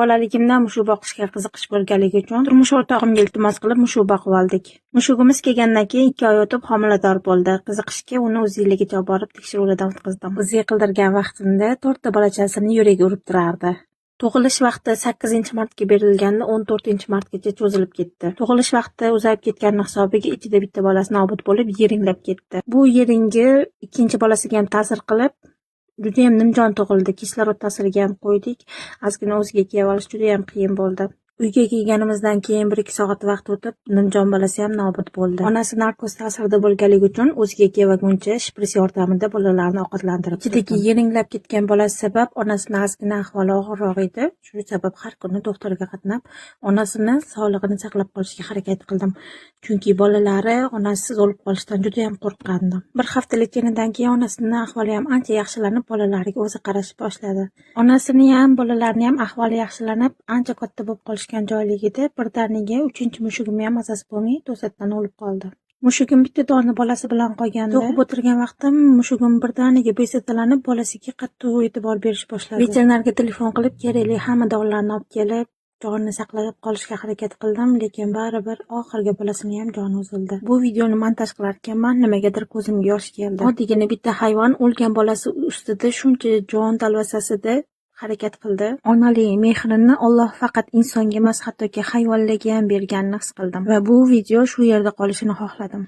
Bolaligimdan mushuk boqishga qiziqish bo'lganligi uchun turmush o'rtog'imga iltimos qilib mushuk boqib oldik. Mushugimiz kelgandan keyin 2 oy o'tib homilador bo'ldi. Qiziqishga uni o'z yiligicha olib borib tekshiruvdan o'tkazdim. O'ziga qildirgan vaqtimda 4 ta bolachasini yuragi urib turardi. Tug'ilish vaqti 8-martga berilganda 14-martgacha cho'zilib ketdi. Tug'ilish vaqti uzayib ketgani hisobiga ichida bitta bolasi nobud bo'lib, yeringlab ketdi. Bu yeringi ikkinchi bolasiga ham ta'sir qilib, juda ham nimjon tug'ildi. Kislorod ta'siriga ham qo'ydik. Ozgina o'ziga kela olish juda ham qiyin bo'ldi. Uyga kelganimizdan keyin 1-2 soat vaqt o'tib, nimjon bolasi ham nobud bo'ldi. Onasi narkoz ta'sirida bo'lganligi uchun o'ziga kelmaguncha shpris yordamida bolalarni ovqatlantirib, ichidagi yeringlab ketgan bolasi sabab onasini ozgina ahvoli og'irroq edi. Shu sabab har kuni doktorga qatnab, onasini sog'lig'ini saqlab qolishga harakat qildim. Chunki bolalari onasiz o'lib qolishdan juda ham qo'rqqandim. Bir haftalik janidan keyin onasining ahvoli ham ancha yaxshilanib, bolalariga o'zi qarashni boshladi. Onasini ham, bolalarning ham ahvoli yaxshilanib, ancha katta bo'lib qolishgan joyligida birdaniga 3-mushugim ham mazasi bo'lmay to'satdan o'lib qoldi. Mushugim bitta dona bolasi bilan qolganda, tug'ib o'tirgan vaqtim mushugim birdaniga bezovtalanib, bolasiga qattiq e'tibor berish boshladi. Veterinarga telefon qilib, kerakli hamma dorilarni olib kelib, jonini saqlab qolishga harakat qildim, lekin baribir oxirgi bolasini ham joni uzildi. Bu videoni montaj qilar ekanman, nimagadir ko'zimga yosh keldi. Oddiygina bitta hayvon o'lgan bolasi ustida shuncha jon talvasasida harakat qildi. Onalik mehrini Alloh faqat insonga emas, hattoki hayvonlarga ham berganini his qildim va bu video shu yerda qolishini xohladim.